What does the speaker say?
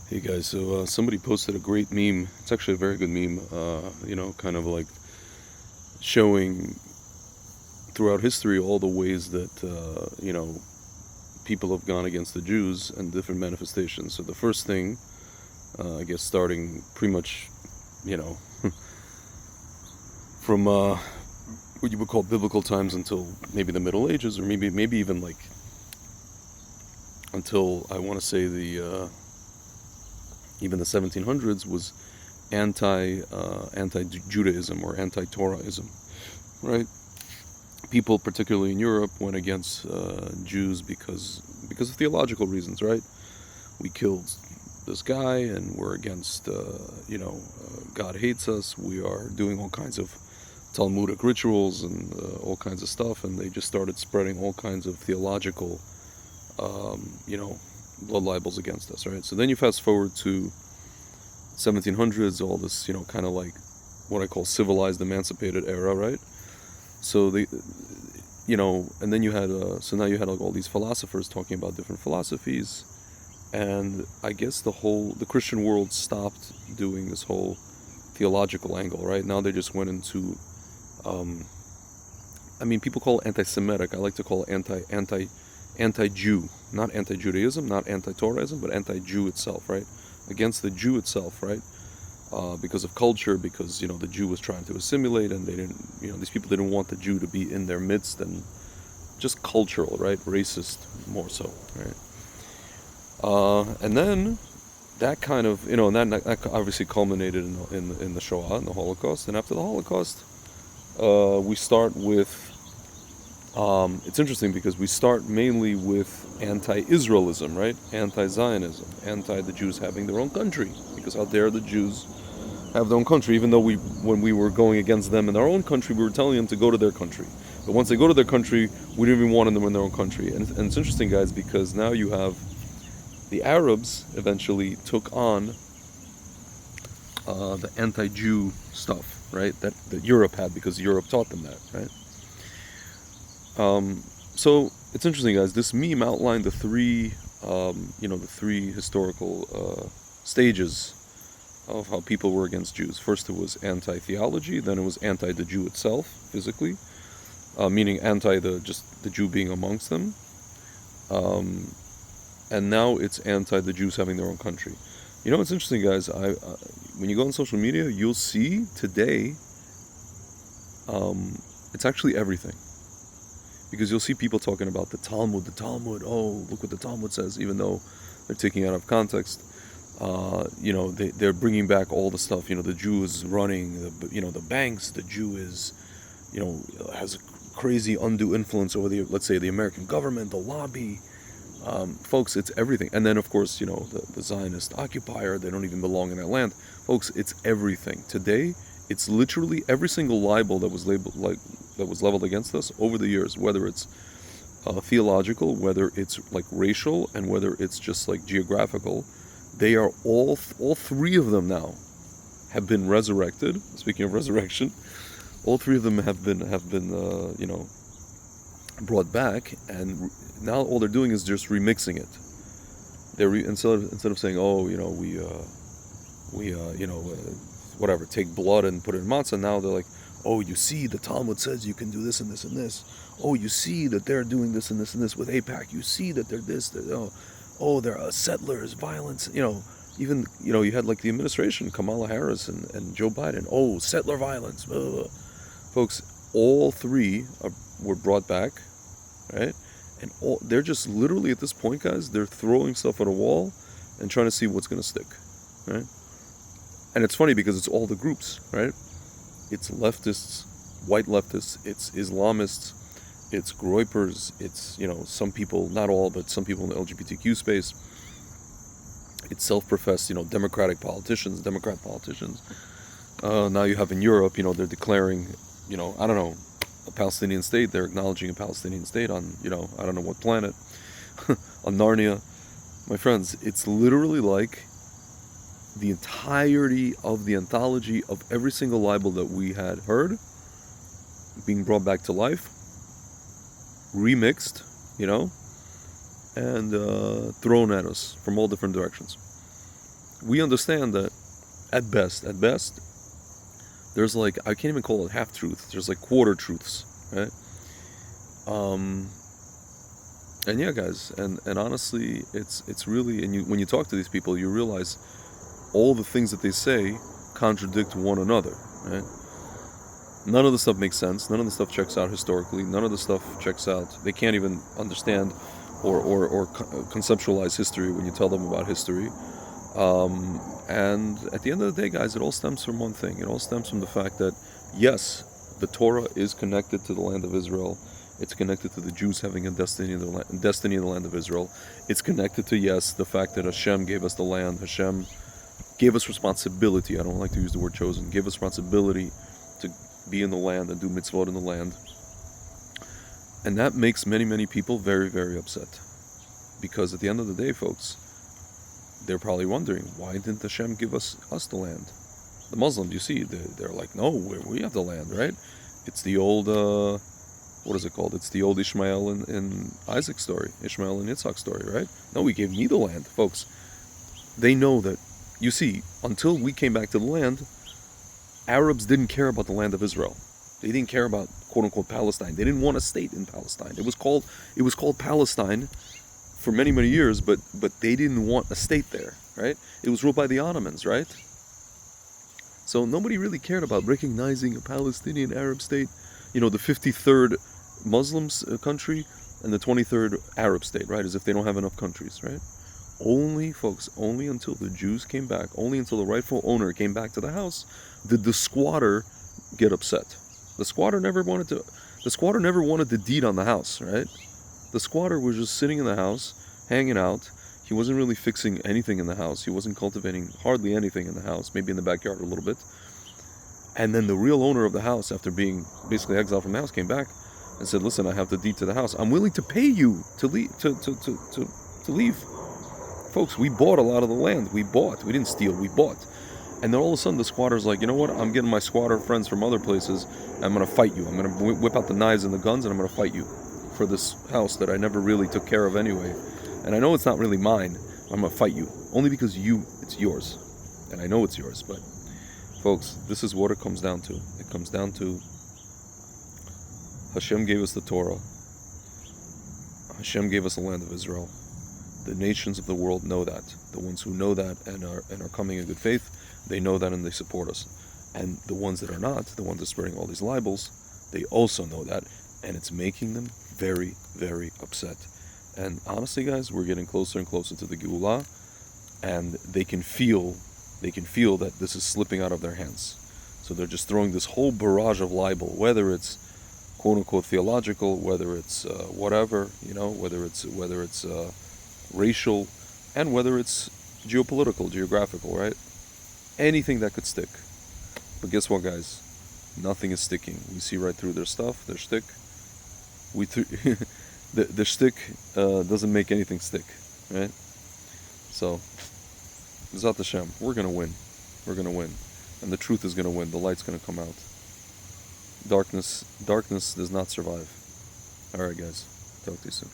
Hey guys, so somebody posted a great meme. It's actually a very good meme, kind of like showing throughout history all the ways that, people have gone against the Jews and different manifestations. So the first thing, I guess starting pretty much, you know, from what you would call biblical times until maybe the Middle Ages, or maybe even like until I want to say the even the 1700s was anti Judaism or anti-Torahism, right? People, particularly in Europe, went against Jews because of theological reasons, right? We killed this guy, and we're against, God hates us. We are doing all kinds of Talmudic rituals and all kinds of stuff, and they just started spreading all kinds of theological, blood libels against us, right? So then you fast forward to 1700s, all this, kind of like what I call civilized, emancipated era, right? So and then you had, so now you had like all these philosophers talking about different philosophies, and I guess the Christian world stopped doing this whole theological angle, right? Now they just went into, people call it anti-Semitic. I like to call it anti-Jew, not anti-Judaism, not anti-Torahism, but anti-Jew itself, right? Against the Jew itself, right? Because of culture, because the Jew was trying to assimilate, and they didn't, these people didn't want the Jew to be in their midst, and just cultural, right? Racist, more so, right? And then that kind of, and that obviously culminated in the Shoah, in the Holocaust, and after the Holocaust, we start with. It's interesting because we start mainly with anti-Israelism, right? Anti-Zionism, anti the Jews having their own country, because how dare the Jews have their own country? Even though when we were going against them in their own country, we were telling them to go to their country. But once they go to their country, we didn't even want them in their own country. And it's interesting, guys, because now you have the Arabs eventually took on the anti-Jew stuff, right? That Europe had, because Europe taught them that, right? So it's interesting, guys. This meme outlined the three historical stages of how people were against Jews. First, it was anti-theology. Then it was anti the Jew itself, physically, meaning anti the Jew being amongst them. And now it's anti the Jews having their own country. It's interesting, guys. When you go on social media, you'll see today. It's actually everything. Because you'll see people talking about the Talmud. Oh, look what the Talmud says, even though they're taking it out of context. They're bringing back all the stuff. The Jew is running, the banks. The Jew is, has a crazy undue influence over let's say, the American government, the lobby. Folks, it's everything. And then, of course, the Zionist occupier, they don't even belong in that land. Folks, it's everything. Today, it's literally every single libel that was leveled against us over the years, whether it's theological, whether it's like racial, and whether it's just like geographical. They are all three of them now have been resurrected. Speaking of resurrection, all three of them have been brought back, and now all they're doing is just remixing it. They're instead of saying, oh, whatever, take blood and put it in matzah. Now they're like, oh, you see, the Talmud says you can do this and this and this. Oh, you see that they're doing this and this and this with AIPAC. You see that they're this. They're settlers, violence. Even you had like the administration, Kamala Harris and Joe Biden. Oh, settler violence. Blah, blah, blah. Folks, all three were brought back, right? And they're just literally at this point, guys, they're throwing stuff at a wall and trying to see what's going to stick, right? And it's funny because it's all the groups, right? It's leftists, white leftists, it's Islamists, it's Groypers, it's, some people, not all, but some people in the LGBTQ space. It's self-professed, Democrat politicians. Now you have in Europe, they're declaring, I don't know, a Palestinian state. They're acknowledging a Palestinian state on, I don't know what planet, on Narnia. My friends, it's literally like the entirety of the anthology of every single libel that we had heard being brought back to life, remixed, and thrown at us from all different directions. we understand that at best, there's like, I can't even call it half truths. There's like quarter truths, right? Um, and yeah, guys, and honestly, it's really, and when you talk to these people, you realize all the things that they say contradict one another, right? None of the stuff makes sense. None of the stuff checks out historically. None of the stuff checks out. They can't even understand or conceptualize history when you tell them about history. And at the end of the day, guys, it all stems from one thing. It all stems from the fact that, yes, the Torah is connected to the land of Israel. It's connected to the Jews having a destiny in the land of Israel. It's connected to, yes, the fact that Hashem gave us the land. Hashem gave us responsibility. I don't like to use the word chosen. Gave us responsibility to be in the land and do mitzvot in the land. And that makes many, many people very, very upset. Because at the end of the day, folks, they're probably wondering, why didn't Hashem give us the land? The Muslims, you see, they're like, no, we have the land, right? It's the old, what is it called? It's the old Ishmael and Isaac story, Ishmael and Yitzhak story, right? No, we gave me the land, folks. They know that, you see, until we came back to the land, Arabs didn't care about the land of Israel. They didn't care about quote-unquote Palestine. They didn't want a state in Palestine. It was called Palestine for many, many years, but they didn't want a state there, right? It was ruled by the Ottomans, right? So nobody really cared about recognizing a Palestinian Arab state. You know, the 53rd Muslims country and the 23rd Arab state, right? As if they don't have enough countries, right? Only, folks, only until the Jews came back, only until the rightful owner came back to the house, did the squatter get upset. The squatter never wanted the deed on the house, right? The squatter was just sitting in the house, hanging out. He wasn't really fixing anything in the house. He wasn't cultivating hardly anything in the house, maybe in the backyard a little bit. And then the real owner of the house, after being basically exiled from the house, came back and said, listen, I have the deed to the house. I'm willing to pay you to leave. To leave. Folks, we bought a lot of the land. We didn't steal, we bought. And then all of a sudden the squatter's like, you know what, I'm getting my squatter friends from other places. I'm going to fight you. I'm going to whip out the knives and the guns and I'm going to fight you for this house that I never really took care of anyway. And I know it's not really mine. I'm going to fight you. Only because it's yours. And I know it's yours. But folks, this is what it comes down to. It comes down to Hashem gave us the Torah. Hashem gave us the land of Israel. The nations of the world know that. The ones who know that and are coming in good faith, they know that and they support us. And the ones that are not, the ones that are spreading all these libels, they also know that. And it's making them very, very upset. And honestly, guys, we're getting closer and closer to the Geulah, and they can feel that this is slipping out of their hands. So they're just throwing this whole barrage of libel, whether it's quote-unquote theological, whether it's whatever, you know, whether it's racial, and whether it's geopolitical, geographical, right? Anything that could stick. But guess what, guys? Nothing is sticking. We see right through their stuff, their shtick. The shtick doesn't make anything stick, right? So, Zat Hashem, we're gonna win. We're gonna win, and the truth is gonna win. The light's gonna come out. Darkness does not survive. All right, guys. Talk to you soon.